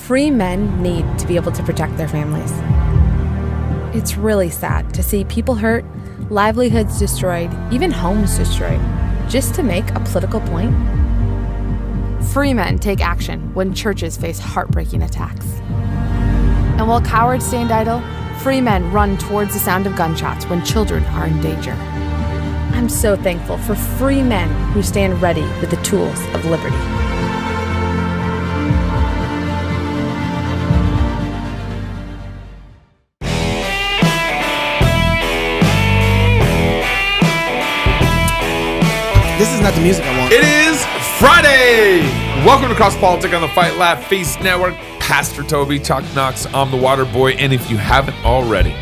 free men need to be able to protect their families. It's really sad to see people hurt, livelihoods destroyed, even homes destroyed, just to make a political point. Free men take action when churches face heartbreaking attacks. And while cowards stand idle, free men run towards the sound of gunshots when children are in danger. I'm so thankful for free men who stand ready with the tools of liberty. This is not the music I want. It is Friday. Welcome to Crosspolitic on the Fight Laugh Feast Network. Pastor Toby, Chalk Knox, I'm the Water Boy. And if you haven't already,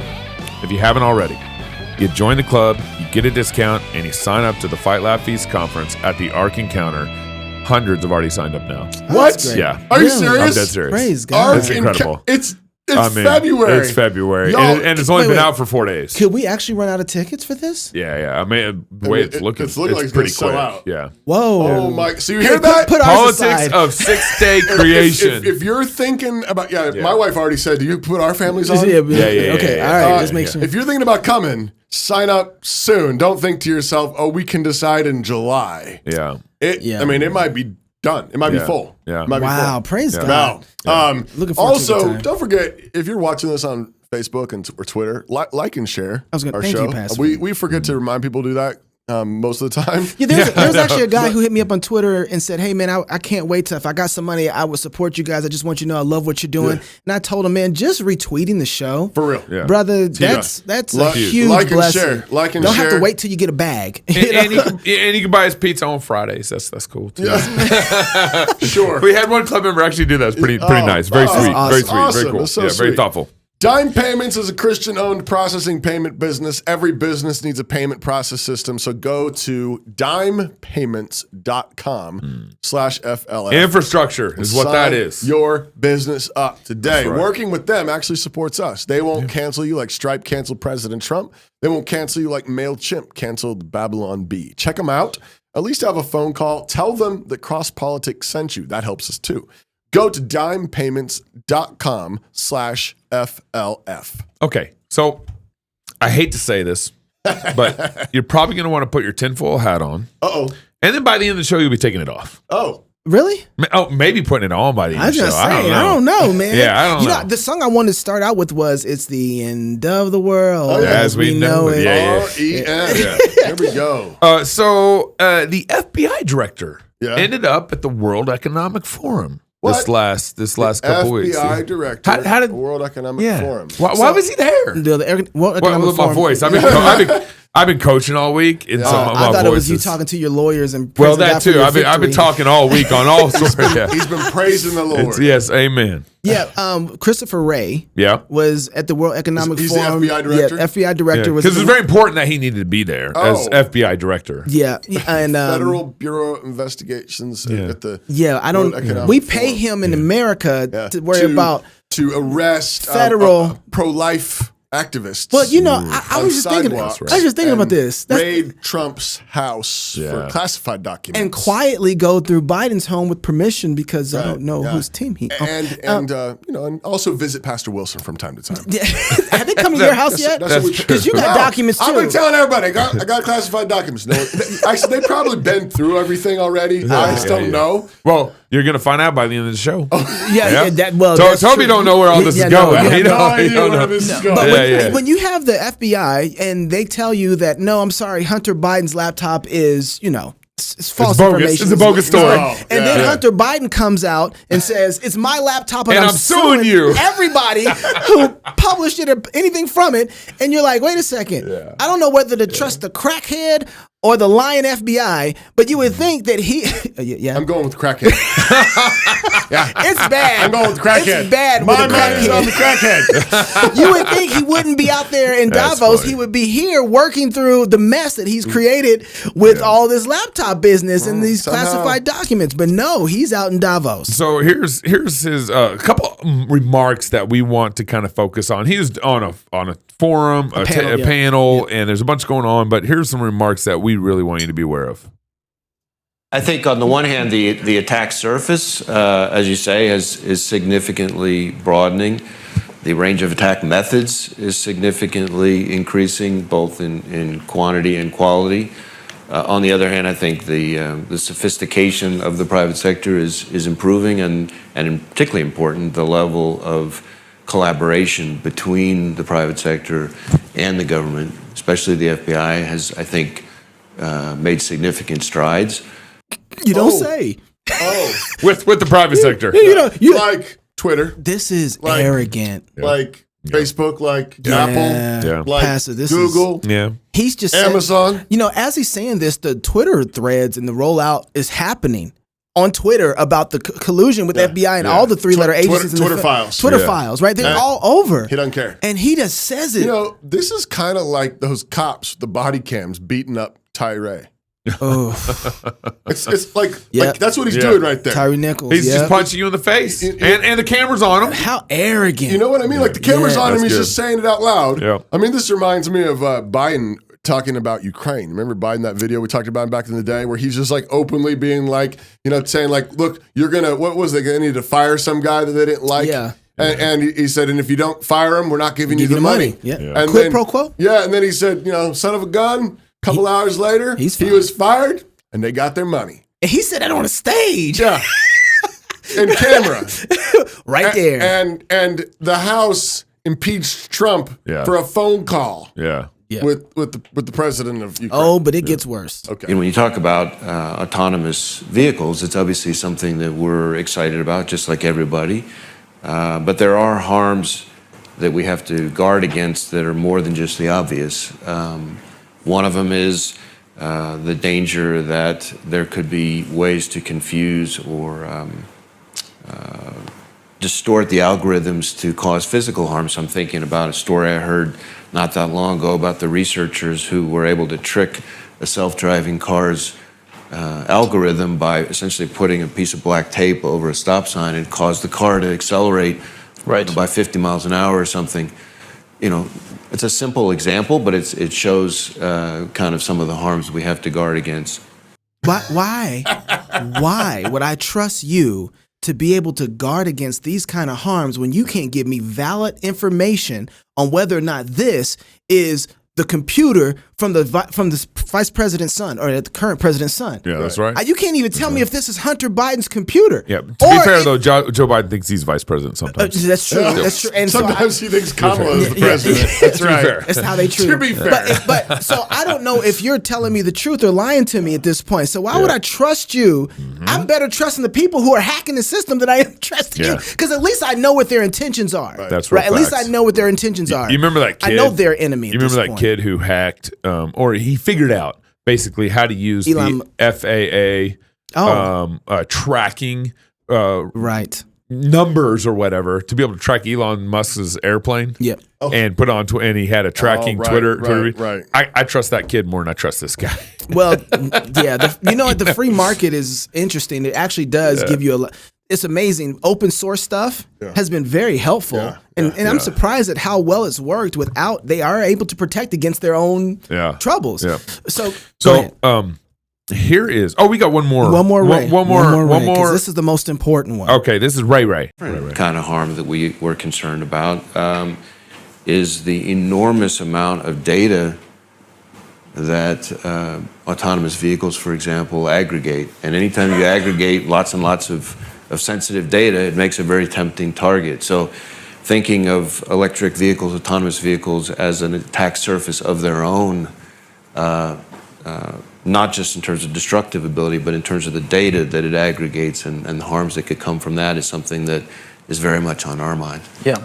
you join the club, you get a discount, and you sign up to the Fight Laugh Feast conference at the Ark Encounter. Hundreds have already signed up now. What? Yeah. Are you serious? I'm dead serious. Praise God. It's incredible. It's February. It's February. Y'all, and it's only been out for 4 days. Could we actually run out of tickets for this? Yeah. I mean, the way it's looking, it's looking like it's pretty gonna quick. sell out. Yeah. Whoa. Oh my! So you hear that? Put ours Politics aside. of 6-day creation. If you're thinking about, my wife already said, do you put our families on? Yeah. yeah. Okay, all right, just make sure. If you're thinking about coming, sign up soon. Don't think to yourself, oh, we can decide in July. Yeah. I mean, it might be done. It might be full. Yeah. It might be Wow, full. praise God. Now, Looking forward to the also, time. don't forget, if you're watching this on Facebook or Twitter, like and share our thank show. you, Pastor. We forget to remind people to do that most of the time. Yeah, there's actually a guy who hit me up on Twitter and said, hey, man, I can't wait till if I got some money, I would support you guys. I just want you to know I love what you're doing. Yeah. And I told him, man, just retweeting the show. For real. Yeah. Brother, that's a huge like and blessing. share. Like and Don't share. have to wait till you get a bag. And you can buy us pizza on Fridays. That's cool too. Yeah. Sure. We had one club member actually do that. It's pretty nice. Very sweet. awesome. Very sweet. Awesome. Very cool. That's so Very sweet. thoughtful. Dime Payments is a Christian-owned processing payment business. Every business needs a payment process system, so go to dimepayments.com/FLF. Infrastructure is what that is. Your business up today. Right. Working with them actually supports us. They won't cancel you like Stripe canceled President Trump. They won't cancel you like MailChimp canceled Babylon Bee. Check them out. At least have a phone call. Tell them that Crosspolitic sent you. That helps us too. Go to dimepayments.com/FLF. Okay, so I hate to say this, but you're probably going to want to put your tinfoil hat on. Uh-oh. And then by the end of the show, you'll be taking it off. Oh. Really? Oh, maybe putting it on by the end I of the show. just say, I don't know, man. Yeah, I don't know. The song I wanted to start out with was "It's the End of the World As we know it." Yeah. R-E-N. Yeah. Here we go. So the FBI director ended up at the World Economic Forum this last couple weeks. FBI director. How did the World Economic Forum? Why was he there? The World Well, Economic with my Forum. voice. I've been coaching all week, and some of my I thought it was voices. you talking to your lawyers and Well, praising that God for too. your I've been victory. talking all week on all sorts. Yeah. He's been praising the Lord. Yes, amen. Yeah, Christopher Wray was at the World Economic He's Forum. the FBI director? Yeah, FBI director was Because it's very important that he needed to be there as Oh. FBI director. Yeah, and Federal Bureau of Investigations at the World Economic we pay Forum. him in America to worry about to arrest federal pro-life activists. Well, I was just thinking. sidewalks I was just thinking about this. Raid Trump's house for classified documents and quietly go through Biden's home with permission because I don't know whose team he. and also visit Pastor Wilson from time to time. Have they come to your house yet? Because you got documents too. I've been telling everybody I got classified documents. No, actually, they've probably been through everything already. I just don't know. Well, you're going to find out by the end of the show. Toby don't know where all this is going. He don't know where this is going. But when you have the FBI and they tell you that, no, I'm sorry, Hunter Biden's laptop is, it's false information. It's a bogus story. And then Hunter Biden comes out and says, it's my laptop and I'm suing you. Everybody who published it or anything from it. And you're like, wait a second. Yeah. I don't know whether to trust the crackhead or the lion FBI, but you would think that he... I'm going with crackhead. It's bad. I'm going with crackhead. It's bad My with the man is crackhead. on the crackhead. You would think he wouldn't be out there in That's Davos. funny. He would be here working through the mess that he's created with all this laptop business and these classified documents. But no, he's out in Davos. So here's his couple remarks that we want to kind of focus on. He's on a forum, a panel, and there's a bunch going on. But here's some remarks that we really want you to be aware of. I think on the one hand, the attack surface, as you say, is significantly broadening. The range of attack methods is significantly increasing, both in quantity and quality. On the other hand, I think the sophistication of the private sector is improving, and particularly important, the level of collaboration between the private sector and the government, especially the FBI, has, I think, made significant strides. You don't say. With the private sector. You like Twitter. This is Like- arrogant. Like Facebook, like Apple, Yeah. like Pastor, this Google. Yeah. He's just said- Amazon. as he's saying this, the Twitter threads and the rollout is happening on Twitter about the collusion with FBI and all the three-letter agencies. Twitter files. Twitter Yeah. files, right? They're And all over. He doesn't care. And he just says it. This is kind of like those cops, the body cams beating up Tyree. Oh, It's like, Yep. like that's what he's Yeah. doing right there. Tyree Nichols. He's yeah. just punching you in the face. And the camera's on him. How arrogant. You know what I mean? Like the camera's Yeah. on him, That's he's good. just saying it out loud. Yeah. I mean, this reminds me of Biden talking about Ukraine. Remember Biden, that video we talked about back in the day where he's just like openly being like, saying like, look, you're going to, what was they going to need to fire some guy that they didn't like? Yeah. And he said, and if you don't fire him, we're not giving you Give the you money. Yeah. And Quid then- pro quo? Yeah. And then he said, son of a gun, a couple hours later, he's he fired. was fired and they got their money. And he said that on a stage. Yeah. In camera. Right there. And the House impeached Trump Yeah. for a phone call Yeah. Yeah. with the president of Ukraine. Oh, but it gets worse. Okay. When you talk about autonomous vehicles, it's obviously something that we're excited about, just like everybody. But there are harms that we have to guard against that are more than just the obvious. One of them is the danger that there could be ways to confuse or distort the algorithms to cause physical harm. So I'm thinking about a story I heard not that long ago about the researchers who were able to trick a self-driving car's algorithm by essentially putting a piece of black tape over a stop sign and cause the car to accelerate by 50 miles an hour or something. It's a simple example, but it shows kind of some of the harms we have to guard against. Why would I trust you to be able to guard against these kind of harms when you can't give me valid information on whether or not this is the computer from the vice president's son or the current president's son? Yeah, that's right. You can't even tell me if this is Hunter Biden's computer. Yeah. To be fair, though, Joe Biden thinks he's vice president sometimes. That's true. That's true. And Sometimes he thinks Kamala is the Yeah, president. yeah. That's right. fair. That's how they treat To him. be fair. But so I don't know if you're telling me the truth or lying to me at this point. So why would I trust you? I'm better trusting the people who are hacking the system than I am trusting you. Yeah. Because at least I know what their intentions are. That's right. At least facts. I know what their intentions are. You remember that kid? I know their enemy. You remember that kid who hacked, or he figured out basically how to use Elon- the FAA tracking Right. numbers or whatever to be able to track Elon Musk's airplane. Yep. And put on and he had a tracking right, Twitter. right. I trust that kid more than I trust this guy. Well, yeah. The free market is interesting. It actually does give you it's amazing. Open source stuff has been very helpful. Yeah. And I'm surprised at how well it's worked without they are able to protect against their own troubles. Yeah. So go ahead. Here is we got one more. One more. Ray. One more. 'cause this is the most important one. Okay, this is Ray. Kind of harm that we're concerned about is the enormous amount of data that autonomous vehicles, for example, aggregate. And anytime you aggregate lots and lots of sensitive data, it makes a very tempting target. So thinking of electric vehicles, autonomous vehicles as an attack surface of their own, not just in terms of destructive ability, but in terms of the data that it aggregates and the harms that could come from that is something that is very much on our mind. Yeah.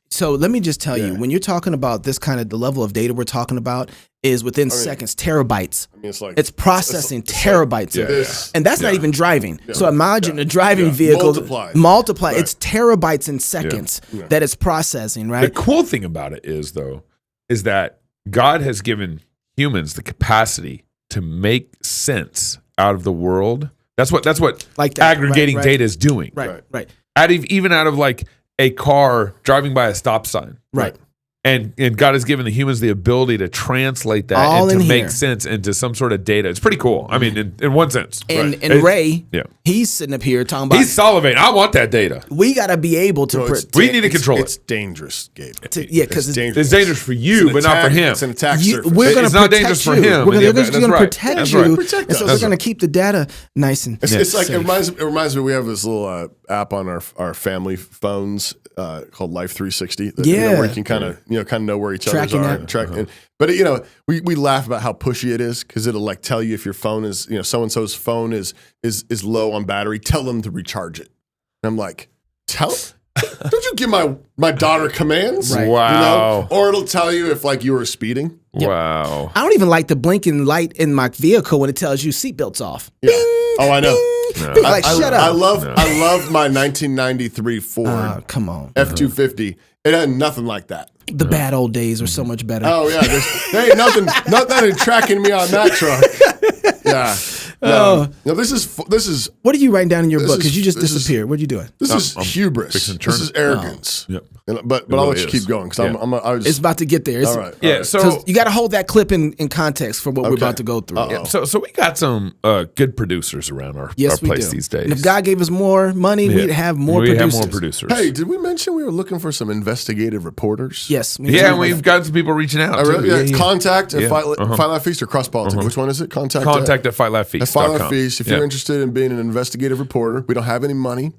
So let me just tell you, when you're talking about this kind of the level of data we're talking about is within seconds, terabytes. I mean, it's like it's processing terabytes. And that's not even driving. So imagine a driving vehicle multiply. Right. It's terabytes in seconds that it's processing, right? The cool thing about it is that God has given humans the capacity to make sense out of the world. That's what Like that. aggregating Right. data is doing. Right. Even out of like a car driving by a stop sign. Right. And God has given the humans the ability to translate that All and to in make here. sense into some sort of data. It's pretty cool. I mean, in one sense. And It's- Ray, yeah. he's sitting up here talking about He's salivating. I want that data. we got to be able to No, it's- protect. We need to control It's it. dangerous, Gabe. Yeah, because It's dangerous. It's dangerous for you, It's an but not for attack- him. It's an attack surface. we're going to It's not protect dangerous you. for him. We're Yeah, going that's to right. protect That's you, right. Protect and so us. they're going to keep the data nice and It's like safe. it reminds me. We have this little app on our family phones called Life 360. That, Yeah. where you can kind of know where each Tracking others are. that. But we laugh about how pushy it is because it'll like tell you if your phone is so and so's phone is low on battery. Tell them to recharge it. And I'm like, don't you give my daughter commands? Right. Wow. Or it'll tell you if like you were speeding. Wow. I don't even like the blinking light in my vehicle when it tells you seatbelt's off. Yeah. Oh, I know. No. Like, shut up. I love my 1993 Ford Come on. F-250. It had nothing like that. The bad old days are so much better. Oh yeah, there ain't nothing tracking me on that truck. Yeah. No, this is What are you writing down in your This book? is- Because you just this is- disappeared. What are you doing? this is hubris. fixing to This turn is it. arrogance. Yep. But I'll really let you is. keep going because Yeah. I was It's about to get there. It's, all right. Yeah. all right. So 'cause you got to hold that clip in context for what we're Okay. about to go through. Uh-oh. So we got some good producers around our Yes, we place do. these days. And if God gave us more money, we'd have more We'd producers. have more producers. Hey, did we mention we were looking for some investigative reporters? Yes. Yeah, and we've got some people reaching out. I really, too. yeah, it's contact at Yeah. Fight Laugh Feast or Crosspolitic. Which one is it? Contact Contact at at Fight Laugh fightlaughfeast.com. Feast. If you're interested in being an investigative reporter, we don't have any money.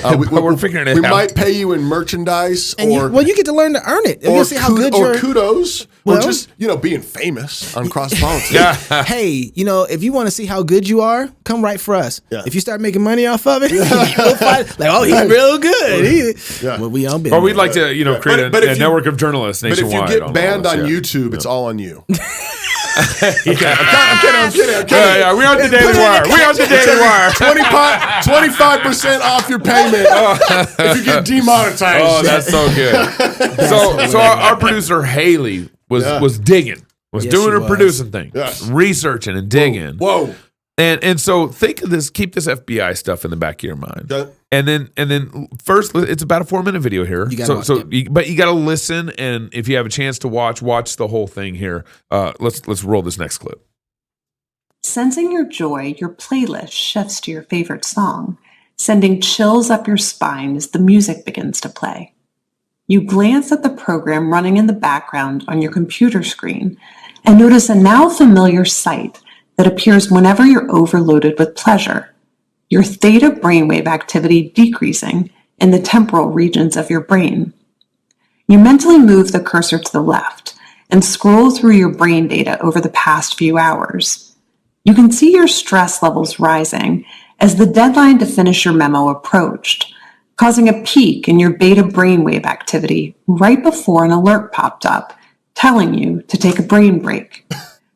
But we're figuring it we out. might pay you in merchandise And or you get to learn to earn it. And you'll see how good or you're. kudos Well- or just being famous on Crosspolitic. Yeah. Hey, if you want to see how good you are, come write for us. Yeah. If you start making money off of it, you'll find, like, oh, he's real good. Yeah. Well, we all been. Or we'd like to, create But a if you- network of journalists But if nationwide. you get banned on YouTube. YouTube, it's all on you. I'm kidding. Yeah, we on the Daily Wire. We on the Daily Wire. 25% off your payment if you get demonetized. Oh, that's so good. So our producer Haley was digging, was Yes, doing she her was. producing thing, Yes. researching and digging. Whoa. And so think of this, keep this FBI stuff in the back of your mind. Okay. And then first, it's about a 4-minute video here. You gotta So watch it. but you got to listen, and if you have a chance to watch the whole thing here. Let's roll this next clip. Sensing your joy, your playlist shifts to your favorite song, sending chills up your spine as the music begins to play. You glance at the program running in the background on your computer screen and notice a now familiar sight that appears whenever you're overloaded with pleasure. Your theta brainwave activity decreasing in the temporal regions of your brain. You mentally move the cursor to the left and scroll through your brain data over the past few hours. You can see your stress levels rising as the deadline to finish your memo approached, causing a peak in your beta brainwave activity right before an alert popped up, telling you to take a brain break.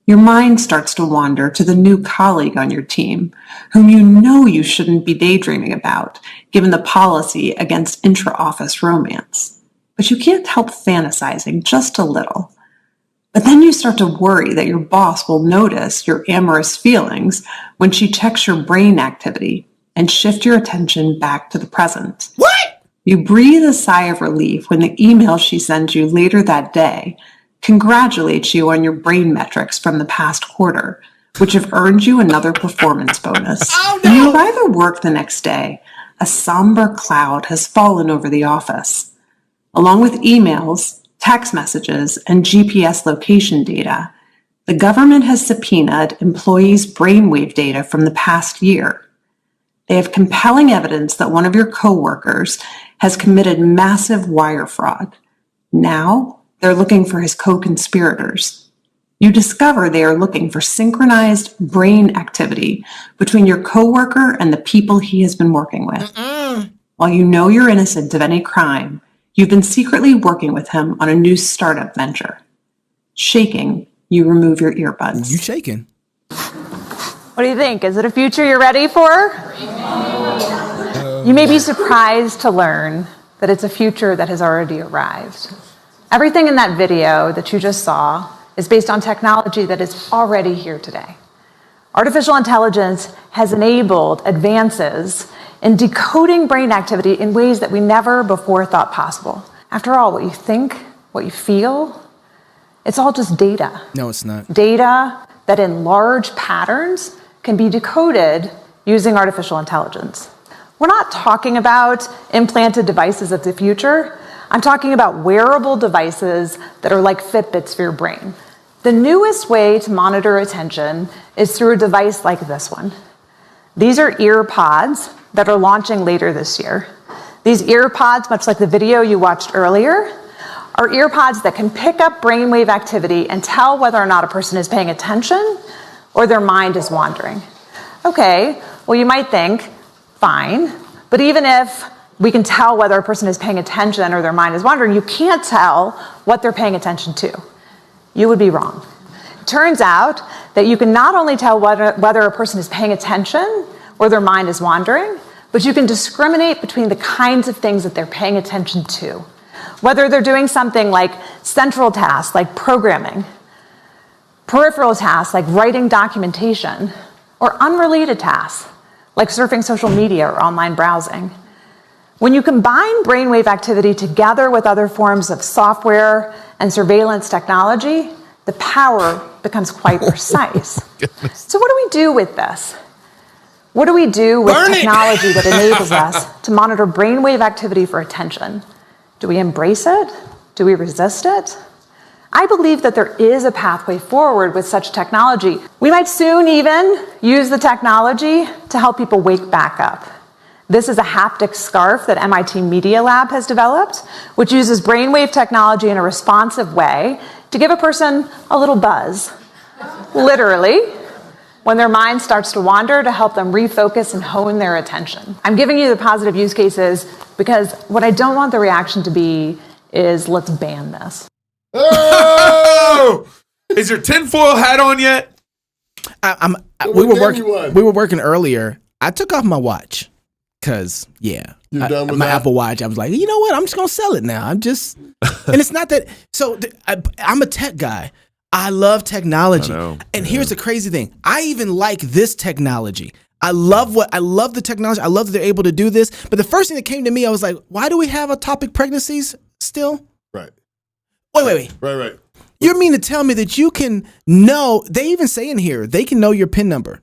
Your mind starts to wander to the new colleague on your team, whom you know you shouldn't be daydreaming about, given the policy against intra-office romance. But you can't help fantasizing just a little. But then you start to worry that your boss will notice your amorous feelings when she checks your brain activity and shift your attention back to the present. What? You breathe a sigh of relief when the email she sends you later that day congratulates you on your brain metrics from the past quarter, which have earned you another performance bonus. Oh, no. When you arrive at work the next day, a somber cloud has fallen over the office. Along with emails, text messages, and GPS location data, the government has subpoenaed employees' brainwave data from the past year. They have compelling evidence that one of your coworkers has committed massive wire fraud. Now, they're looking for his co-conspirators. You discover they are looking for synchronized brain activity between your coworker and the people he has been working with. While you know you're innocent of any crime, you've been secretly working with him on a new startup venture. Shaking, you remove your earbuds. You shaking? What do you think? Is it a future you're ready for? You may be surprised to learn that it's a future that has already arrived. Everything in that video that you just saw is based on technology that is already here today. Artificial intelligence has enabled advances in decoding brain activity in ways that we never before thought possible. After all, what you think what you feel, it's all just data. No, it's not. Data that in large patterns can be decoded using artificial intelligence. We're not talking about implanted devices of the future. I'm talking about wearable devices that are like Fitbits for your brain. The newest way to monitor attention is through a device like this one. These are ear pods that are launching later this year. These ear pods, much like the video you watched earlier, are ear pods that can pick up brainwave activity and tell whether or not a person is paying attention or their mind is wandering. Okay, well, you might think, fine, but even if we can tell whether a person is paying attention or their mind is wandering, you can't tell what they're paying attention to. You would be wrong. It turns out that you can not only tell whether a person is paying attention or their mind is wandering, but you can discriminate between the kinds of things that they're paying attention to. Whether they're doing something like central tasks, like programming, peripheral tasks, like writing documentation, or unrelated tasks, like surfing social media or online browsing. When you combine brainwave activity together with other forms of software and surveillance technology, the power becomes quite precise. So what do we do with this? What do we do with technology that enables us to monitor brainwave activity for attention? Do we embrace it? Do we resist it? I believe that there is a pathway forward with such technology. We might soon even use the technology to help people wake back up. This is a haptic scarf that MIT Media Lab has developed, which uses brainwave technology in a responsive way to give a person a little buzz, literally, when their mind starts to wander, to help them refocus and hone their attention. I'm giving you the positive use cases because what I don't want the reaction to be is, let's ban this. Oh! Is your tinfoil hat on yet? We were working earlier. I took off my watch because, You're done with my that? Apple Watch. I was like, you know what? I'm just gonna sell it now. And it's not that. So I'm a tech guy. I love technology. And here's the crazy thing. I even like this technology. I love the technology. I love that they're able to do this. But the first thing that came to me, I was like, why do we have atopic pregnancies still? Right. Wait. Right. You mean to tell me that you can know, they even say in here, they can know your PIN number.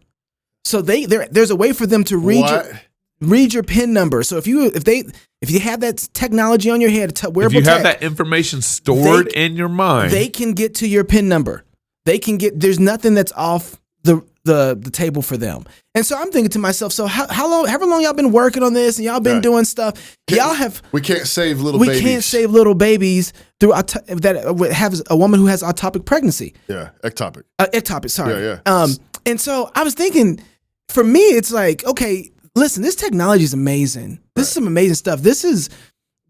So there's a way for them to read your PIN number. So if you have that technology on your head, wearable if you have that information stored in your mind, they can get to your PIN number. There's nothing that's off the table for them. And so I'm thinking to myself, so however long y'all been working on this and y'all been doing stuff, we can't save little babies through that has a woman who has ectopic pregnancy. Yeah, ectopic. Ectopic, sorry. Yeah. And so I was thinking, for me, it's like, okay, listen, this technology is amazing. This is some amazing stuff.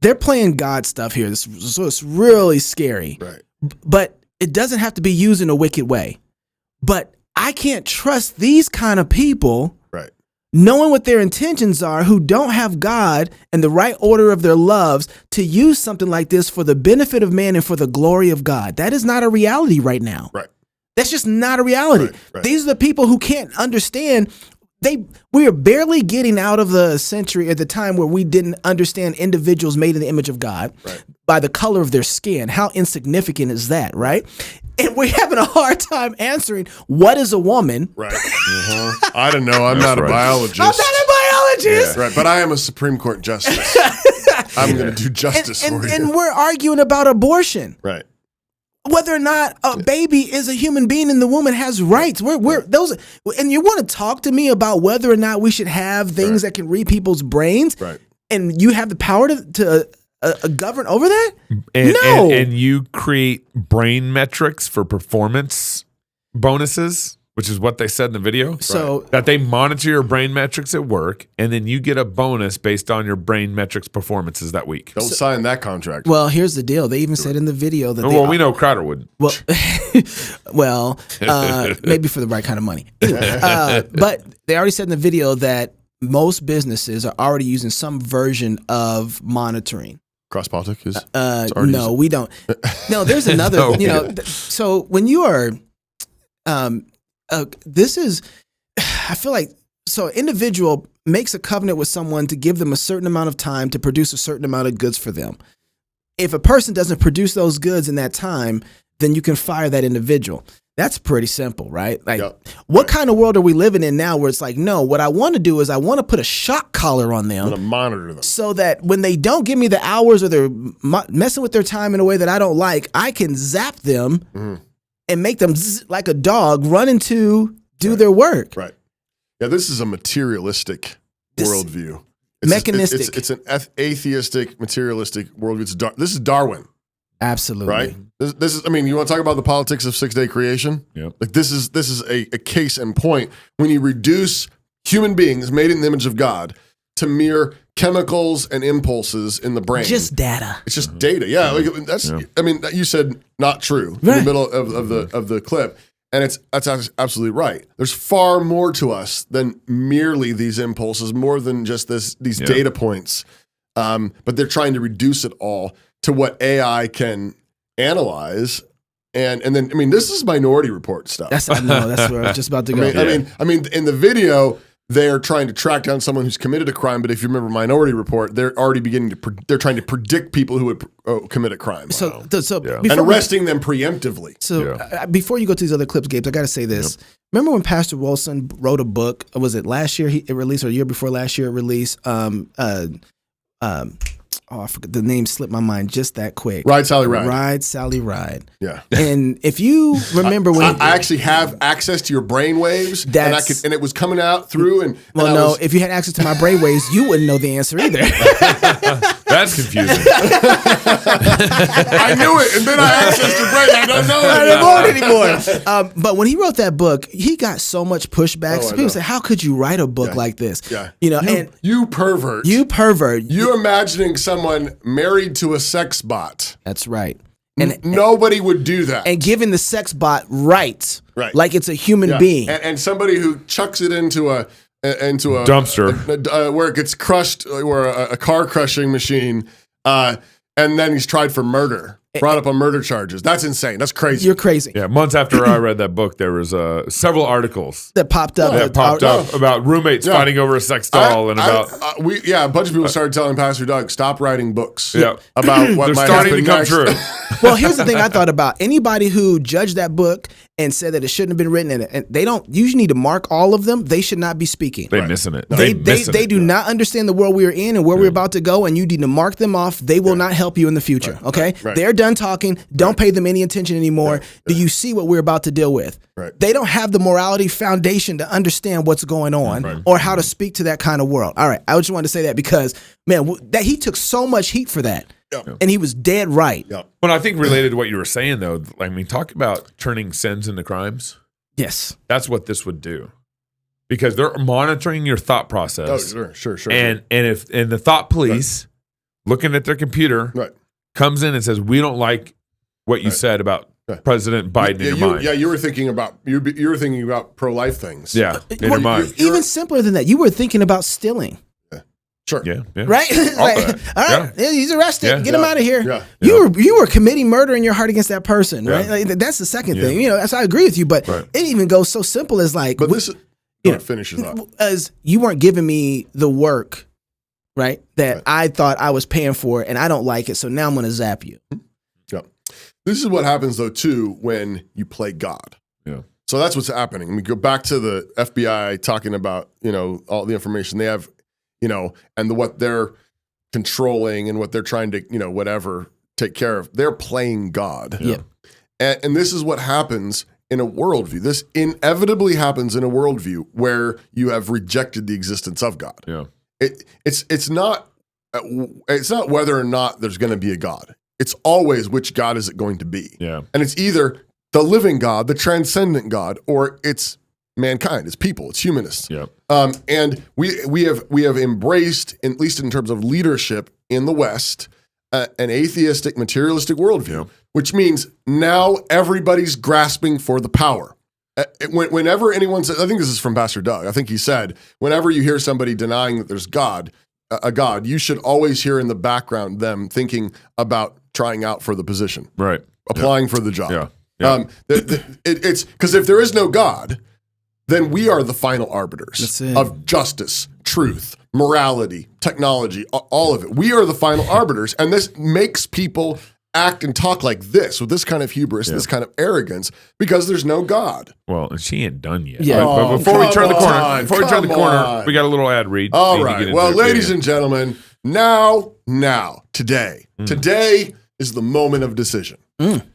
They're playing God stuff here. So it's really scary. Right. But it doesn't have to be used in a wicked way. But I can't trust these kind of people, knowing what their intentions are, who don't have God and the right order of their loves, to use something like this for the benefit of man and for the glory of God. That is not a reality right now. Right. That's just not a reality. Right. These are the people who can't understand. We are barely getting out of the century at the time where we didn't understand individuals made in the image of God by the color of their skin. How insignificant is that, right? And we're having a hard time answering what is a woman. Right. I don't know. I'm not a biologist. I'm not a biologist. Yeah. Right. But I am a Supreme Court justice. I'm going to do justice for you. And we're arguing about abortion. Right. Whether or not a baby is a human being and the woman has rights. And you want to talk to me about whether or not we should have things that can read people's brains? Right. And you have the power to govern over that? No. And you create brain metrics for performance bonuses, which is what they said in the video. So that they monitor your brain metrics at work, and then you get a bonus based on your brain metrics performances that week. Don't sign that contract. Well, here's the deal. They even said in the video that we know Crowder would. Well, maybe for the right kind of money. But they already said in the video that most businesses are already using some version of monitoring. Crosspolitic is? No, we don't. No, there's another. So when you are, this is, I feel like, so an individual makes a covenant with someone to give them a certain amount of time to produce a certain amount of goods for them. if a person doesn't produce those goods in that time, then you can fire that individual. That's pretty simple, right? Like, what kind of world are we living in now where it's like, no, what I want to do is I want to put a shock collar on them. I'm going to monitor them. So that when they don't give me the hours or they're messing with their time in a way that I don't like, I can zap them and make them like a dog running to do their work. Right. Yeah, this is a materialistic worldview. It's mechanistic. It's an atheistic, materialistic worldview. This is Darwin. Absolutely. Right? This is, I mean, you want to talk about the politics of 6-day creation? Yep. Like this is a case in point when you reduce human beings made in the image of God to mere chemicals and impulses in the brain. Just data. It's just data. Yeah. Like that's, I mean, you said not true in the middle of the clip. And that's absolutely right. There's far more to us than merely these impulses, more than just these data points. But they're trying to reduce it all to what AI can analyze. And then, I mean, this is Minority Report stuff. I know, that's where I was just about to go. I mean, in the video, they're trying to track down someone who's committed a crime. But if you remember Minority Report, they're already they're trying to predict people who would commit a crime. And arresting them preemptively. So before you go to these other clips, Gabe, I got to say this. Remember when Pastor Wilson wrote a book? Was it last year it released or a year before last year it released? I forgot, the name slipped my mind just that quick. Ride, Sally, Ride. Ride, Sally, Ride. Yeah. And if you remember when I actually have access to your brainwaves, and it was coming out through. If you had access to my brainwaves, you wouldn't know the answer either. That's confusing. I knew it, and then I accessed your brain. I don't know it. I don't know it anymore. But when he wrote that book, he got so much pushback. So people say, "How could you write a book like this?" Yeah. You pervert. You pervert. You imagining someone married to a sex bot. That's right. And nobody would do that. And giving the sex bot rights, like it's a human being. And somebody who chucks it into a dumpster where it gets crushed, or a car crushing machine, and then he's tried for murder. Brought up on murder charges. That's insane. That's crazy. You're crazy. Yeah, months after I read that book, there was several articles that popped up. About roommates fighting over a sex doll, a bunch of people started telling Pastor Doug, stop writing books. Yeah. About what they're might starting happen to come next. true. Well, here's the thing I thought about. Anybody who judged that book and said that it shouldn't have been written in it, and they don't usually need to mark all of them. They should not be speaking. They're missing it. They do not understand the world we are in and where we're about to go, and you need to mark them off. They will not help you in the future. Okay, they're done talking. Don't pay them any attention anymore. Do you see what we're about to deal with? They don't have the morality foundation to understand what's going on or how to speak to that kind of world. All right, I just wanted to say that because that he took so much heat for that. And he was dead right. Well, I think related to what you were saying, though, I mean, talk about turning sins into crimes. Yes. That's what this would do. Because they're monitoring your thought process. Oh, sure. And if the thought police, looking at their computer, comes in and says, we don't like what you said about President Biden in your mind. Yeah, you were thinking about pro-life things. Yeah, in your mind. Even simpler than that, you were thinking about stealing. Sure. Yeah. Right? All right. He's arrested. Yeah. Get him out of here. Yeah. You were committing murder in your heart against that person, right? Like, that's the second thing. That's I agree with you, but it even goes so simple as like. But this is finish your thought. As you weren't giving me the work, right? That I thought I was paying for, and I don't like it, so now I'm going to zap you. Yeah. This is what happens though too when you play God. Yeah. So that's what's happening. We go back to the FBI talking about all the information they have. And what they're controlling and what they're trying to, take care of. They're playing God. Yeah. And this is what happens in a worldview. This inevitably happens in a worldview where you have rejected the existence of God. Yeah. It's not whether or not there's going to be a God. It's always which God is it going to be. Yeah. And it's either the living God, the transcendent God, or it's mankind, it's people, it's humanists. Yeah. And we have embraced, at least in terms of leadership in the West, an atheistic, materialistic worldview, which means now everybody's grasping for the power. Whenever anyone says, I think this is from Pastor Doug, I think he said, whenever you hear somebody denying that there's a God, you should always hear in the background them thinking about trying out for the position, right? Applying for the job. Yeah. It's because if there is no God, then we are the final arbiters of justice, truth, morality, technology, all of it. We are the final arbiters. And this makes people act and talk like this, with this kind of hubris, this kind of arrogance, because there's no God. Well, and she ain't done yet. Yeah. But before we turn the corner, on. we got a little ad read. All right. Well, ladies and gentlemen, today is the moment of decision.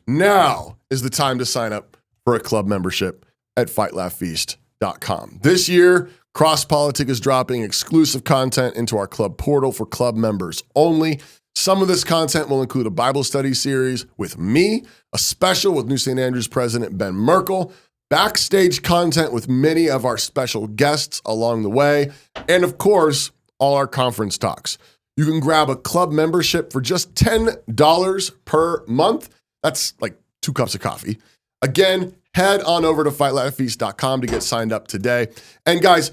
Now is the time to sign up for a club membership at fightlaughfeast.com. This year, Crosspolitic is dropping exclusive content into our club portal for club members only. Some of this content will include a Bible study series with me, a special with New St. Andrews President Ben Merkel, backstage content with many of our special guests along the way, and of course, all our conference talks. You can grab a club membership for just $10 per month. That's like 2 cups of coffee. Again, head on over to fightlaughfeast.com to get signed up today. And guys,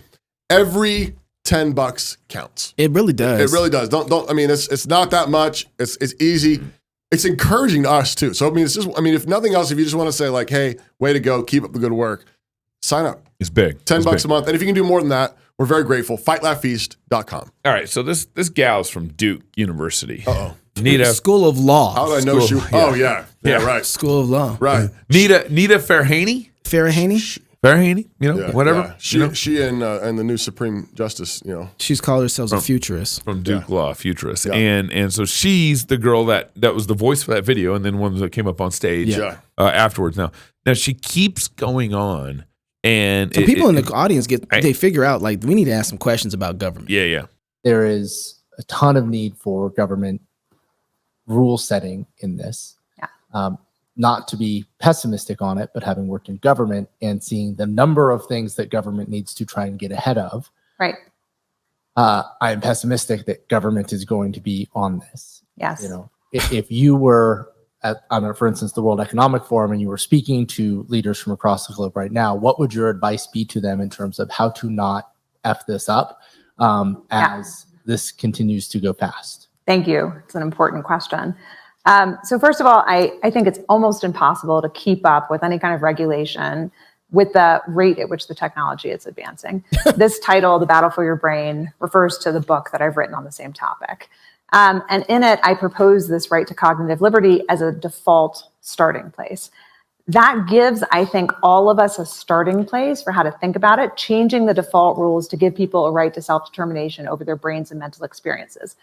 every $10 counts. It really does. It really does. Don't. I mean, it's not that much. It's easy. It's encouraging to us too. So I mean, it's just. I mean, if nothing else, if you just want to say like, "Hey, way to go, keep up the good work," sign up. It's big. $10 a month, and if you can do more than that, we're very grateful. Fightlaughfeast.com. All right. So this gal's from Duke University. Uh-oh. Nita School of Law. How did I know she? Oh yeah, right. School of Law. Right. Nita Farahany. Farahany, whatever. Yeah. She and the new Supreme Justice, She's called herself a futurist. From Duke Law, futurist. Yeah. And so she's the girl that was the voice for that video and then one that came up on stage afterwards. Now she keeps going on. And so people in the audience they figure out like we need to ask some questions about government. Yeah. There is a ton of need for government rule setting in this. Yeah. Not to be pessimistic on it, but having worked in government and seeing the number of things that government needs to try and get ahead of, Right. I am pessimistic that government is going to be on this. Yes. If you were at, for instance, the World Economic Forum, and you were speaking to leaders from across the globe right now, what would your advice be to them in terms of how to not F this up as this continues to go past? Thank you. It's an important question. So first of all, I think it's almost impossible to keep up with any kind of regulation with the rate at which the technology is advancing. This title, The Battle for Your Brain, refers to the book that I've written on the same topic. And in it, I propose this right to cognitive liberty as a default starting place. That gives, I think, all of us a starting place for how to think about it, changing the default rules to give people a right to self-determination over their brains and mental experiences.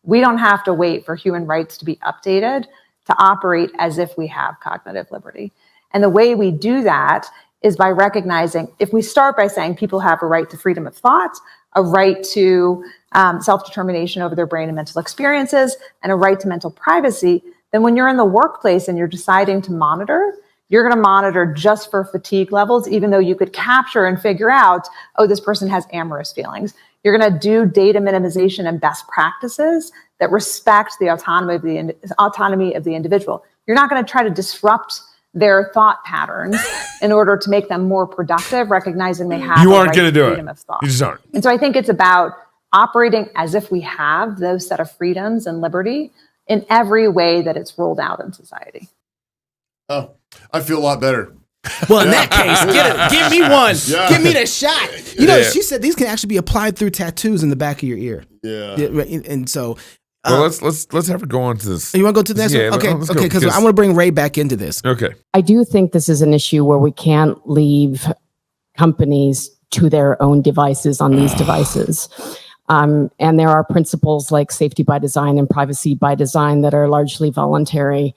We don't have to wait for human rights to be updated to operate as if we have cognitive liberty. And the way we do that is by recognizing, if we start by saying people have a right to freedom of thought, a right to self-determination over their brain and mental experiences, and a right to mental privacy, then when you're in the workplace and you're deciding to monitor, you're going to monitor just for fatigue levels, even though you could capture and figure out, oh, this person has amorous feelings. You're going to do data minimization and best practices that respect the autonomy of the individual. You're not going to try to disrupt their thought patterns in order to make them more productive, recognizing they have You aren't going to do freedom it. of thought. You just aren't. And so I think it's about operating as if we have those set of freedoms and liberty in every way that it's rolled out in society. Oh, I feel a lot better. Well, in that case, give me one. Yeah. Give me the shot. She said these can actually be applied through tattoos in the back of your ear. Yeah. And so Well, let's have her go on to this. You want to go to the next one? Okay, let's go, because I want to bring Ray back into this. Okay. I do think this is an issue where we can't leave companies to their own devices on these devices. And there are principles like safety by design and privacy by design that are largely voluntary.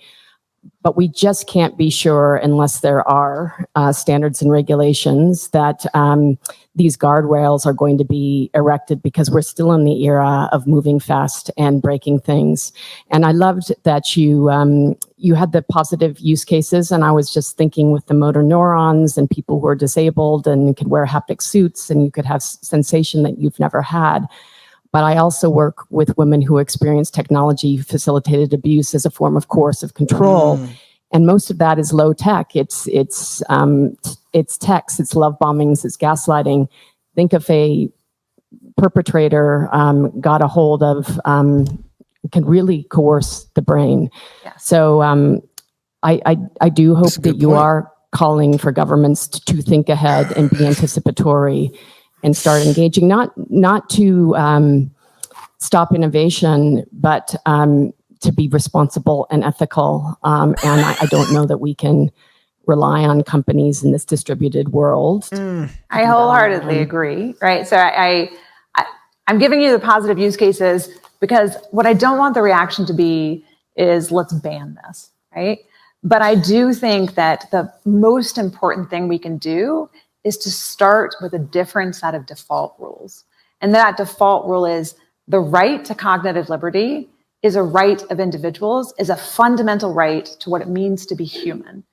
But we just can't be sure unless there are standards and regulations that these guardrails are going to be erected, because we're still in the era of moving fast and breaking things. And I loved that you had the positive use cases. And I was just thinking with the motor neurons and people who are disabled and could wear haptic suits and you could have sensation that you've never had. But I also work with women who experience technology-facilitated abuse as a form of coercive control, and most of that is low tech. It's texts, it's love bombings, it's gaslighting. Think if a perpetrator got a hold of can really coerce the brain. Yes. So I do hope that you are calling for governments to think ahead and be anticipatory. and start engaging, not to stop innovation, but to be responsible and ethical. And I don't know that we can rely on companies in this distributed world. I wholeheartedly agree, right? So I'm giving you the positive use cases because what I don't want the reaction to be is let's ban this, right? But I do think that the most important thing we can do is to start with a different set of default rules. And that default rule is the right to cognitive liberty is a right of individuals, is a fundamental right to what it means to be human.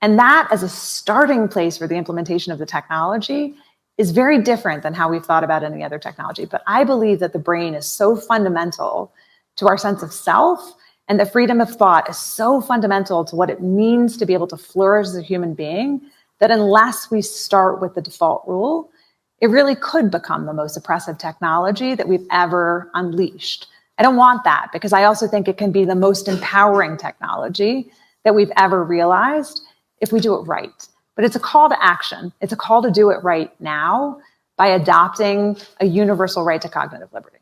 And that as a starting place for the implementation of the technology is very different than how we've thought about any other technology. But I believe that the brain is so fundamental to our sense of self, and the freedom of thought is so fundamental to what it means to be able to flourish as a human being, that unless we start with the default rule, it really could become the most oppressive technology that we've ever unleashed. I don't want that, because I also think it can be the most empowering technology that we've ever realized if we do it right. But it's a call to action. It's a call to do it right now by adopting a universal right to cognitive liberty.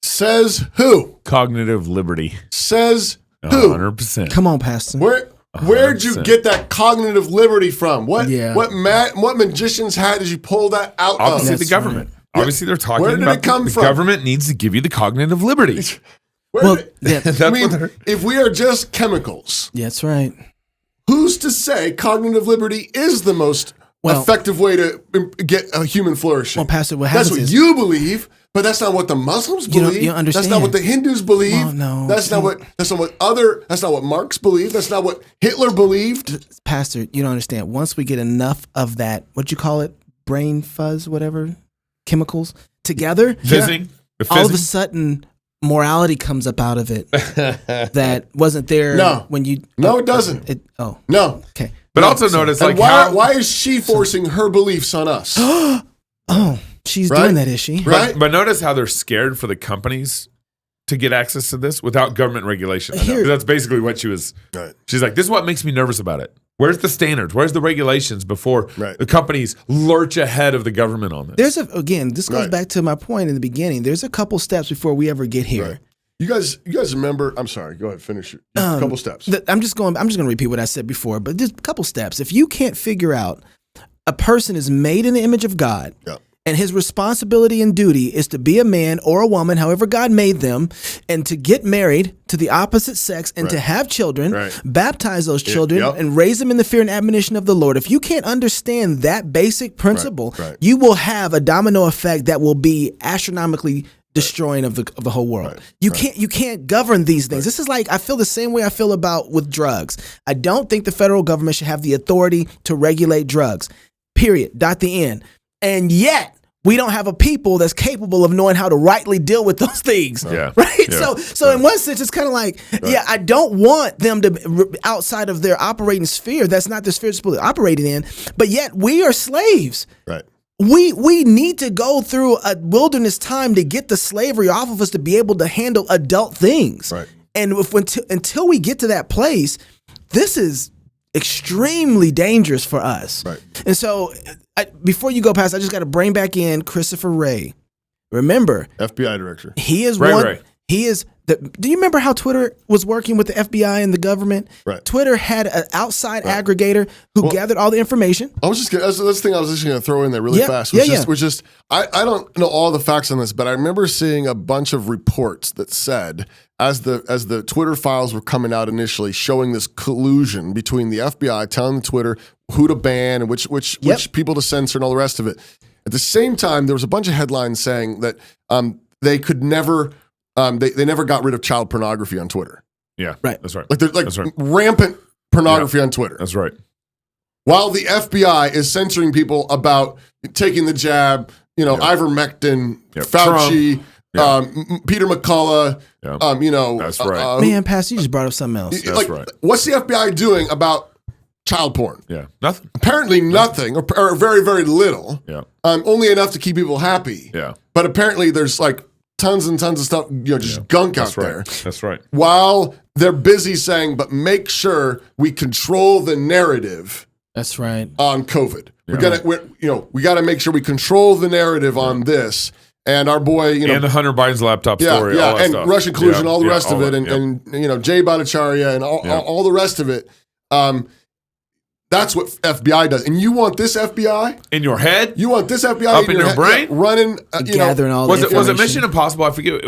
Says who? Cognitive liberty. Says who? 100%. Come on, Pastor. Where'd you 100%. get that cognitive liberty from? What Yeah. what magician's hat did you pull that out Obviously, of? the government. Obviously, they're talking Where did about it come the from? government needs to give you the cognitive liberty. Where Well, yeah, That's I what mean, they're- if we are just chemicals, that's right. who's to say cognitive liberty is the most Well- effective way to get a human flourishing? Well, Pastor, what that's happens what is- you believe, but that's not what the Muslims You don't- believe. you don't That's understand. not what the Hindus believe. Well, no. That's not what Marx believed. That's not what Hitler believed. Pastor, you don't understand. Once we get enough of that, what you call it, brain fuzz, whatever, chemicals together, Fizzing. The all of a fizzing. sudden, morality comes up out of it that wasn't there No. when you. No, it doesn't. No. Okay. But No, also so- notice, And like, why is she forcing her beliefs on us? Oh, she's Right? doing that, is she? Right? But notice how they're scared for the companies to get access to this without government regulation. Here- That's basically what she was. Right. She's like, this is what makes me nervous about it. Where's the standards? Where's the regulations before Right. the companies lurch ahead of the government on this? This goes Right. back to my point in the beginning. There's a couple steps before we ever get here. Right. You guys remember? I'm sorry. Go ahead. Finish it. A couple steps. I'm just going to repeat what I said before, but just a couple steps. If you can't figure out a person is made in the image of God, Yeah. and his responsibility and duty is to be a man or a woman, however God made them, and to get married to the opposite sex and to Right. have children, Right. baptize those children, Yep. and raise them in the fear and admonition of the Lord. If you can't understand that basic principle, Right. you will have a domino effect that will be astronomically destroying of the whole world. Right. You can't govern these things. This is like, I feel the same way I feel about with drugs. I don't think the federal government should have the authority to regulate drugs. Period. Dot the end. And yet we don't have a people that's capable of knowing how to rightly deal with those things. Yeah. Right. Yeah. So in one sense, it's kind of like, yeah, I don't want them to outside of their operating sphere. That's not the sphere they're supposed to be operating in. But yet we are slaves. Right. We need to go through a wilderness time to get the slavery off of us to be able to handle adult things. Right. And until we get to that place, this is extremely dangerous for us. Right. And so before you go past, I just got to bring back in Christopher Wray. Remember, FBI director. he is Ray one. Ray. He is. Do you remember how Twitter was working with the FBI and the government? Right. Twitter had an outside aggregator who gathered all the information. I was just gonna, that's the thing I was just going to throw in there really Yeah, fast. yeah. Was just I don't know all the facts on this, but I remember seeing a bunch of reports that said as the Twitter files were coming out initially, showing this collusion between the FBI telling Twitter who to ban and which people to censor and all the rest of it. At the same time, there was a bunch of headlines saying that they could never they never got rid of child pornography on Twitter. Yeah. Right. That's right. Like there's That's right. rampant pornography on Twitter. That's right. While the FBI is censoring people about taking the jab, ivermectin, Yep. Fauci, Trump. Peter McCullough, Yep. That's right. Man, Pastor, you just brought up something else. That's right. What's the FBI doing about child porn? Yeah. Nothing. Apparently nothing, or very, very little. Yeah. Only enough to keep people happy. Yeah. But apparently there's like tons and tons of stuff, just gunk out That's right. there. That's right. While they're busy saying, but make sure we control the narrative That's right. On COVID. We gotta make sure we control the narrative on this. And our boy, and the Hunter Biden's laptop story, all that and stuff. Russian collusion, all the rest of it, that, and Jay Bhattacharya and all the rest of it. That's what FBI does. And you want this FBI in your head? You want this FBI up in your brain? Running, gathering all was the Was it Mission Impossible? I forget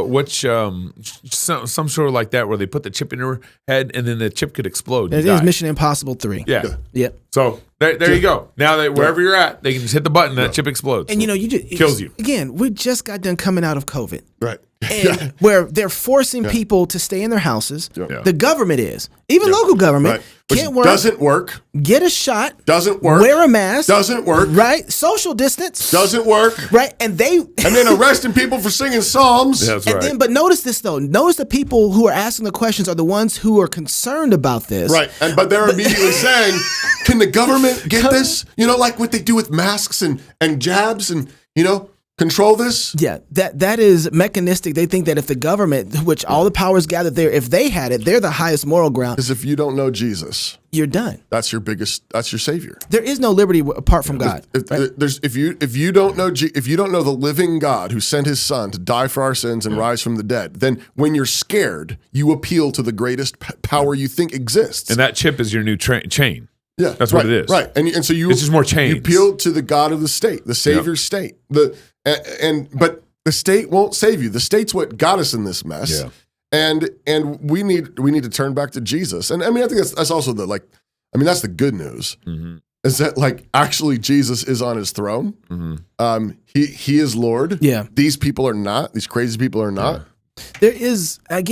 which, some sort of like that where they put the chip in your head and then the chip could explode. It is Mission Impossible 3. Yeah. Yep. So there you go. Now that wherever you're at, they can just hit the button, that chip explodes. And you just kills you. Again, we just got done coming out of COVID. Right. And where they're forcing people to stay in their houses. Yeah. The government is. Even local government can't work. Doesn't work. Get a shot. Doesn't work. Wear a mask. Doesn't work. Right. Social distance. Doesn't work. Right. And then arresting people for singing psalms. That's right. Then, but notice this though. Notice the people who are asking the questions are the ones who are concerned about this. Right. But they're immediately saying, can the government get this? Like what they do with masks and jabs and, control this? Yeah, that is mechanistic. They think that if the government, which all the powers gathered there, if they had it, they're the highest moral ground. Because if you don't know Jesus, you're done. That's your savior. There is no liberty apart from God. If you don't know the living God who sent his son to die for our sins and rise from the dead, then when you're scared, you appeal to the greatest power you think exists. And that chip is your new chain. Yeah, that's what it is. Right, and so it's just more chains. You appeal to the God of the state, the Savior state. But the state won't save you. The state's what got us in this mess. Yeah. And we need to turn back to Jesus. And I think that's also that's the good news. Mm-hmm. Is that actually Jesus is on his throne. Mm-hmm. He is Lord. Yeah. These people are not. These crazy people are not. Yeah. There is that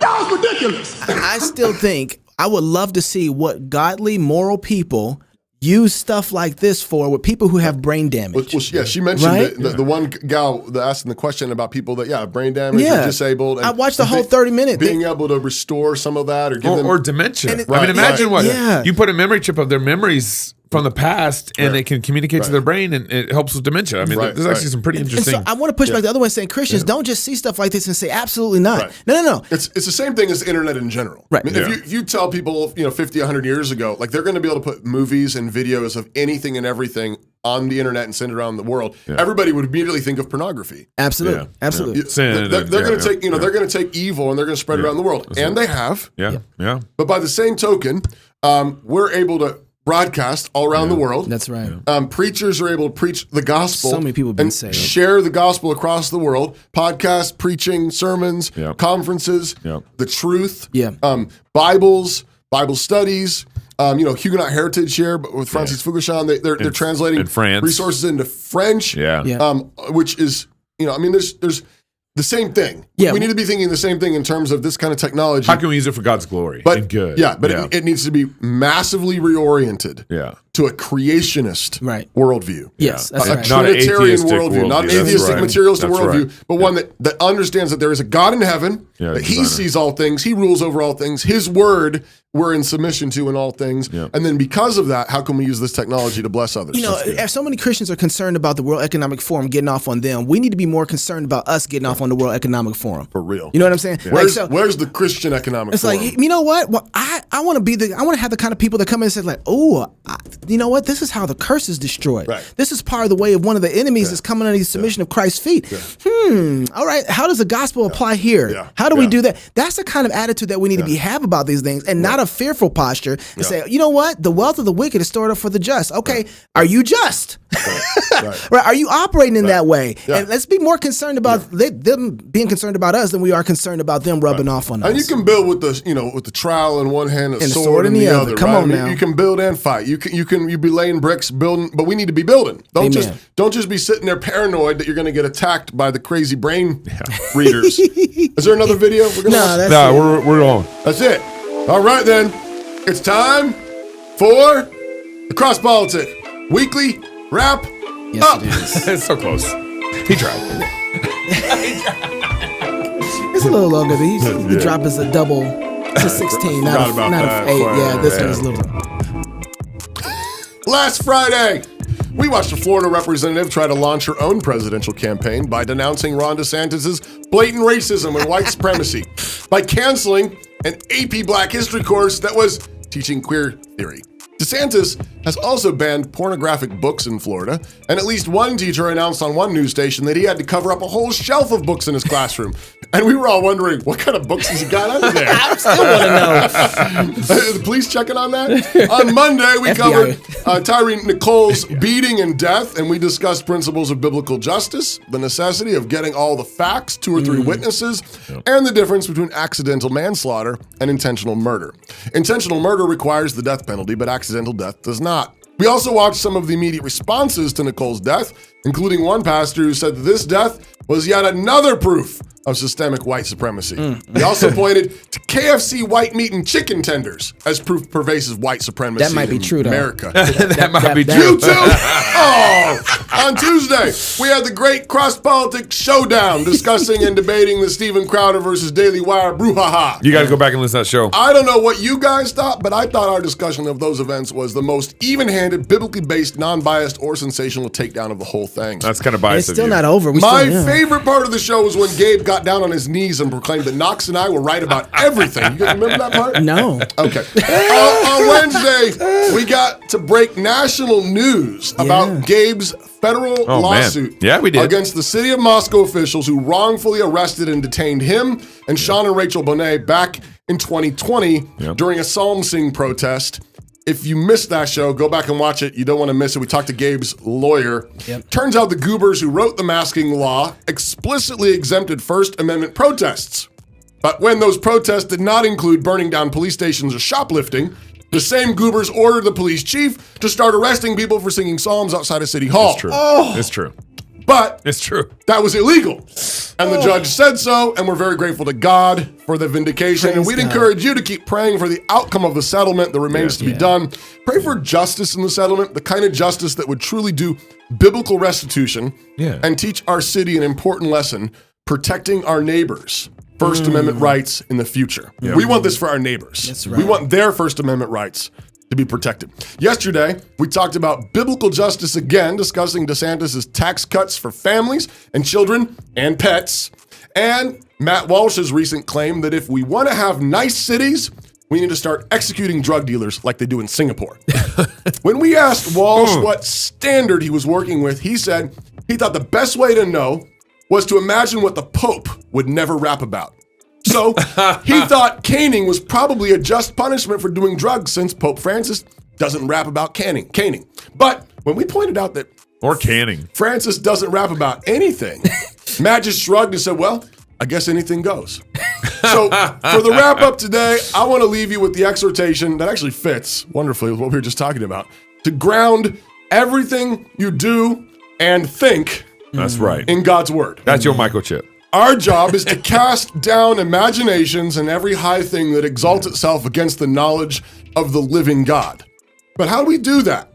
was ridiculous. I still think I would love to see what godly, moral people use stuff like this for with people who have brain damage. Well, she mentioned the one gal that asking the question about people that have brain damage or disabled. And I watched the whole 30-minute being able to restore some of that or give them or dementia. Imagine what you put a memory chip of their memories from the past, and they can communicate to their brain, and it helps with dementia. There's actually some pretty interesting. And so I want to push back the other way, saying Christians don't just see stuff like this and say absolutely not. Right. No. It's the same thing as the internet in general. Right. If you tell people 50, 100 years ago, they're going to be able to put movies and videos of anything and everything on the internet and send it around the world, everybody would immediately think of pornography. Absolutely. Yeah. Absolutely. They're going to take, they're going to take evil and they're going to spread it around the world. And they have. Yeah. But by the same token, we're able to broadcast all around the world. That's right. Preachers are able to preach the gospel. So many people have been and saved. Share the gospel across the world. Podcasts, preaching, sermons, conferences, the truth, Bibles, Bible studies. Huguenot Heritage here, but with Francis Foucault, they're translating resources into French. Which is, there's the same thing. Yeah. We need to be thinking the same thing in terms of this kind of technology. How can we use it for God's glory and good? Yeah, but it needs to be massively reoriented to a creationist worldview. Yes, a Trinitarian worldview, not an atheistic materialistic worldview, but one that understands that there is a God in heaven, that he sees all things, he rules over all things, his word we're in submission to in all things. And then because of that, how can we use this technology to bless others? If so many Christians are concerned about the World Economic Forum getting off on them, we need to be more concerned about us getting off on the World Economic Forum. For real. You know what I'm saying? Yeah. Where's the Christian Economic Forum? It's you know what? Well, I want to have the kind of people that come in and say you know what? This is how the curse is destroyed. Right. This is part of the way of one of the enemies that's coming under the submission of Christ's feet. All right. How does the gospel apply here? Yeah. How do we do that? That's the kind of attitude that we need to have about these things, and not a fearful posture and say, you know what? The wealth of the wicked is stored up for the just. Okay. Are you just? Right. Are you operating in that way? And let's be more concerned about them being concerned about us than we are concerned about them rubbing off on us. And you can build with the trowel in one hand and a sword in the other. Come on now. You can build and fight. You be laying bricks, building, but we need to be building. Don't just be sitting there paranoid that you're going to get attacked by the crazy brain readers. Is there another video? We're on. That's it. All right then. It's time for the Crosspolitic Weekly Wrap Up. It is. It's so close. He tried. It's a little longer. The drop is a double to 16, not a 8. Yeah, this one's a little. Last Friday, we watched a Florida representative try to launch her own presidential campaign by denouncing Ron DeSantis' blatant racism and white supremacy by canceling an AP Black History course that was teaching queer theory. DeSantis has also banned pornographic books in Florida, and at least one teacher announced on one news station that he had to cover up a whole shelf of books in his classroom. And we were all wondering, what kind of books has he got under there? I still want to know. The police checking on that? On Monday, we covered Tyree Nichols' beating and death, and we discussed principles of biblical justice, the necessity of getting all the facts, 2 or 3 witnesses, and the difference between accidental manslaughter and intentional murder. Intentional murder requires the death penalty, but accidental death does not. We also watched some of the immediate responses to Nicole's death, including one pastor who said that this death was yet another proof of systemic white supremacy. We also pointed to KFC white meat and chicken tenders as proof of pervasive white supremacy That might be true, though. America. That might be true. You too? Oh! On Tuesday, we had the great Crosspolitic showdown discussing and debating the Steven Crowder versus Daily Wire brouhaha. You got to go back and listen to that show. I don't know what you guys thought, but I thought our discussion of those events was the most even-handed, biblically based, non-biased, or sensational takedown of the whole thing. That's kind of biased. It's still of you. not over. My favorite part of the show was when Gabe got down on his knees and proclaimed that Knox and I were right about everything. You guys remember that part? No. Okay. On Wednesday, we got to break national news about Gabe's federal lawsuit we did. against the city of Moscow officials who wrongfully arrested and detained him and Sean and Rachel Bonet back in 2020 during a psalm sing protest. If you missed that show, go back and watch it. You don't want to miss it. We talked to Gabe's lawyer. Turns out the goobers who wrote the masking law explicitly exempted First Amendment protests. But when those protests did not include burning down police stations or shoplifting, the same goobers ordered the police chief to start arresting people for singing psalms outside of City Hall. It's true. It's true. But It's true. that was illegal. And the judge said so, and we're very grateful to God for the vindication. And we'd encourage you to keep praying for the outcome of the settlement that remains to be done. Pray for justice in the settlement, the kind of justice that would truly do biblical restitution and teach our city an important lesson, protecting our neighbors' First Amendment rights in the future. We want this for our neighbors. That's right. We want their First Amendment rights to be protected. Yesterday, we talked about biblical justice again, discussing DeSantis' tax cuts for families and children and pets, and Matt Walsh's recent claim that if we want to have nice cities, we need to start executing drug dealers like they do in Singapore. When we asked Walsh what standard he was working with, he said he thought the best way to know was to imagine what the Pope would never rap about. So he thought caning was probably a just punishment for doing drugs since Pope Francis doesn't rap about caning. But when we pointed out that Francis doesn't rap about anything, Matt just shrugged and said, well, I guess anything goes. So for the wrap up today, I want to leave you with the exhortation that actually fits wonderfully with what we were just talking about, to ground everything you do and think in God's word. That's your microchip. Our job is to cast down imaginations and every high thing that exalts itself against the knowledge of the living God. But how do we do that?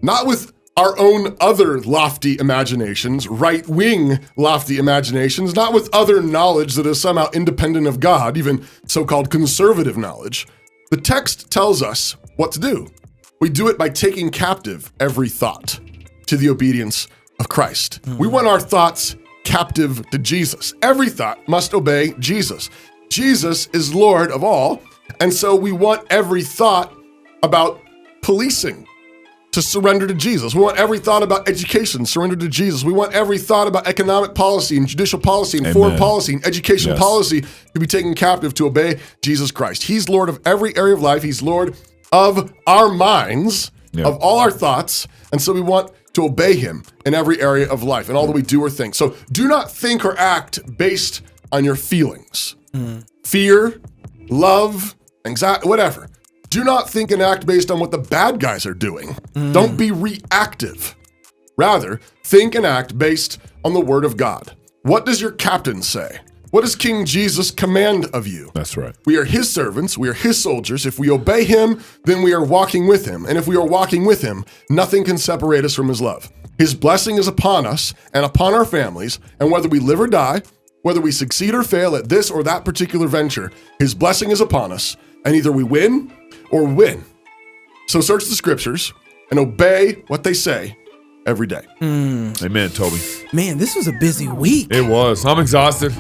Not with our own other lofty imaginations, right-wing lofty imaginations, not with other knowledge that is somehow independent of God, even so-called conservative knowledge. The text tells us what to do. We do it by taking captive every thought to the obedience of Christ. We want our thoughts captive to Jesus. Every thought must obey Jesus. Jesus is Lord of all, and so we want every thought about policing to surrender to Jesus. We want every thought about education surrender to Jesus. We want every thought about economic policy and judicial policy and foreign policy and education policy to be taken captive to obey Jesus Christ. He's Lord of every area of life. He's Lord of our minds, of all our thoughts, and so we want to obey him in every area of life and all that we do or think. So do not think or act based on your feelings. Fear, love, anxiety, whatever. Do not think and act based on what the bad guys are doing. Don't be reactive. Rather, think and act based on the word of God. What does your captain say? What does King Jesus command of you? That's right. We are his servants. We are his soldiers. If we obey him, then we are walking with him. And if we are walking with him, nothing can separate us from his love. His blessing is upon us and upon our families. And whether we live or die, whether we succeed or fail at this or that particular venture, his blessing is upon us. And either we win or win. So search the scriptures and obey what they say every day. Amen, Toby. Man, this was a busy week. It was. I'm exhausted.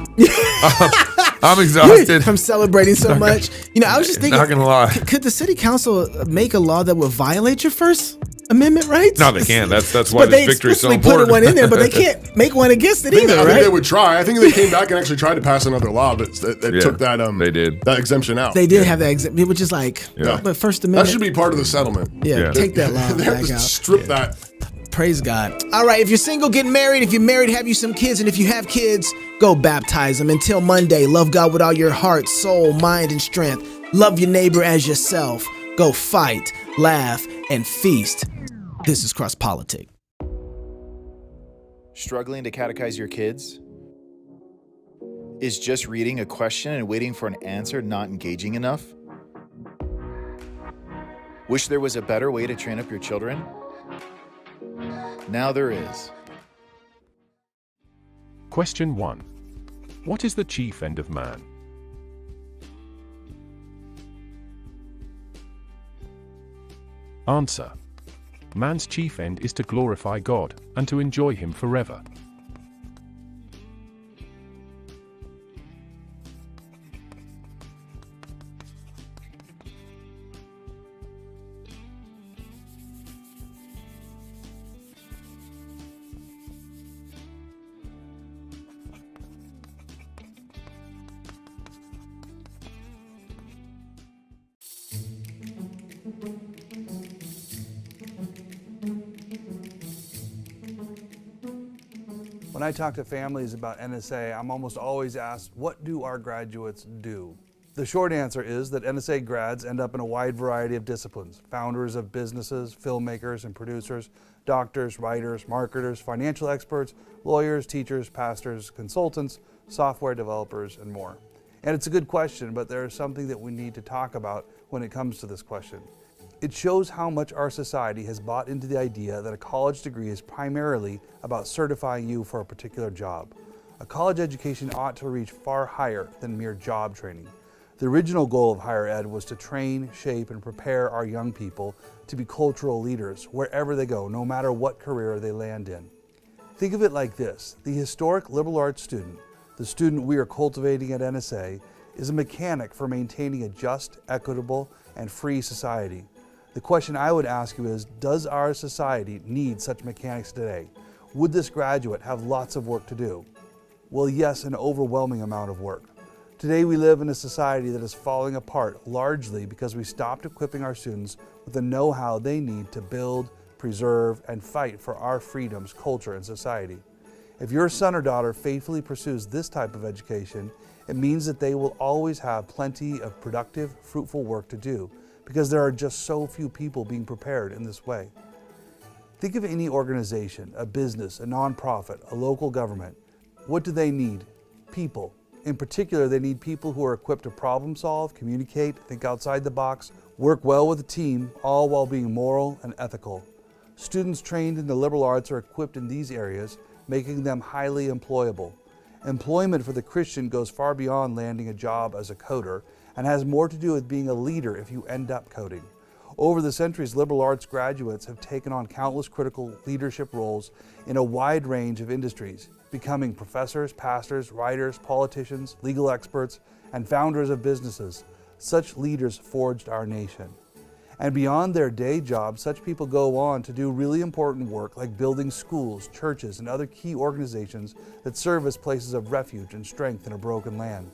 I'm exhausted. from celebrating so much. I was just thinking, Not gonna lie. could the city council make a law that would violate your First Amendment rights? No, they can't. That's why But they this victory is so explicitly important. put one in there, but they can't make one against it I think either, I think they right? would try. I think they came back and actually tried to pass another law, but they Yeah, took that they did. that exemption out. They did have that exemption, which is like, Yeah. but First That Amendment. should be part of the settlement. Yeah, take that law They have back to out. strip that. Praise God. All right, if you're single, get married. If you're married, have you some kids. And if you have kids, go baptize them. Until Monday, love God with all your heart, soul, mind, and strength. Love your neighbor as yourself. Go fight, laugh, and feast. This is Crosspolitic. Struggling to catechize your kids? Is just reading a question and waiting for an answer not engaging enough? Wish there was a better way to train up your children? Now there is. Question 1. What is the chief end of man? Answer. Man's chief end is to glorify God and to enjoy Him forever. When I talk to families about NSA, I'm almost always asked, what do our graduates do? The short answer is that NSA grads end up in a wide variety of disciplines: founders of businesses, filmmakers and producers, doctors, writers, marketers, financial experts, lawyers, teachers, pastors, consultants, software developers, and more. And it's a good question, but there is something that we need to talk about when it comes to this question. It shows how much our society has bought into the idea that a college degree is primarily about certifying you for a particular job. A college education ought to reach far higher than mere job training. The original goal of higher ed was to train, shape, and prepare our young people to be cultural leaders wherever they go, no matter what career they land in. Think of it like this: the historic liberal arts student, the student we are cultivating at NSA, is a mechanic for maintaining a just, equitable, and free society. The question I would ask you is, does our society need such mechanics today? Would this graduate have lots of work to do? Well, yes, an overwhelming amount of work. Today we live in a society that is falling apart largely because we stopped equipping our students with the know-how they need to build, preserve, and fight for our freedoms, culture, and society. If your son or daughter faithfully pursues this type of education, it means that they will always have plenty of productive, fruitful work to do, because there are just so few people being prepared in this way. Think of any organization, a business, a nonprofit, a local government. What do they need? People. In particular, they need people who are equipped to problem solve, communicate, think outside the box, work well with a team, all while being moral and ethical. Students trained in the liberal arts are equipped in these areas, making them highly employable. Employment for the Christian goes far beyond landing a job as a coder and has more to do with being a leader if you end up coding. Over the centuries, liberal arts graduates have taken on countless critical leadership roles in a wide range of industries, becoming professors, pastors, writers, politicians, legal experts, and founders of businesses. Such leaders forged our nation. And beyond their day jobs, such people go on to do really important work like building schools, churches, and other key organizations that serve as places of refuge and strength in a broken land.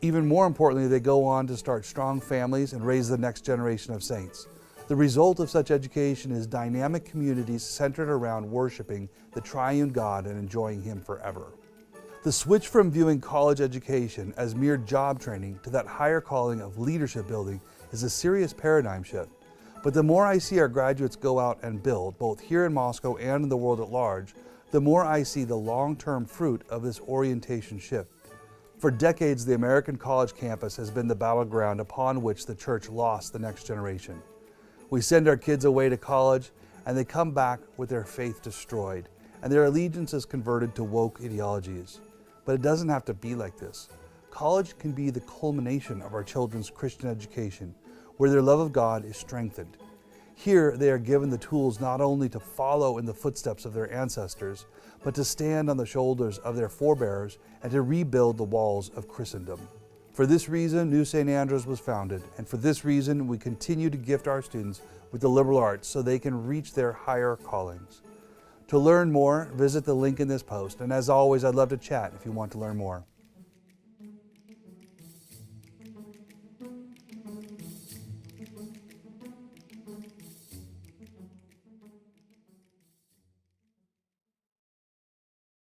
Even more importantly, they go on to start strong families and raise the next generation of saints. The result of such education is dynamic communities centered around worshiping the triune God and enjoying Him forever. The switch from viewing college education as mere job training to that higher calling of leadership building is a serious paradigm shift. But the more I see our graduates go out and build, both here in Moscow and in the world at large, the more I see the long-term fruit of this orientation shift. For decades, the American college campus has been the battleground upon which the church lost the next generation. We send our kids away to college, and they come back with their faith destroyed, and their allegiances converted to woke ideologies. But it doesn't have to be like this. College can be the culmination of our children's Christian education, where their love of God is strengthened. Here, they are given the tools not only to follow in the footsteps of their ancestors, but to stand on the shoulders of their forebears and to rebuild the walls of Christendom. For this reason, New St. Andrews was founded, and for this reason, we continue to gift our students with the liberal arts so they can reach their higher callings. To learn more, visit the link in this post, and as always, I'd love to chat if you want to learn more.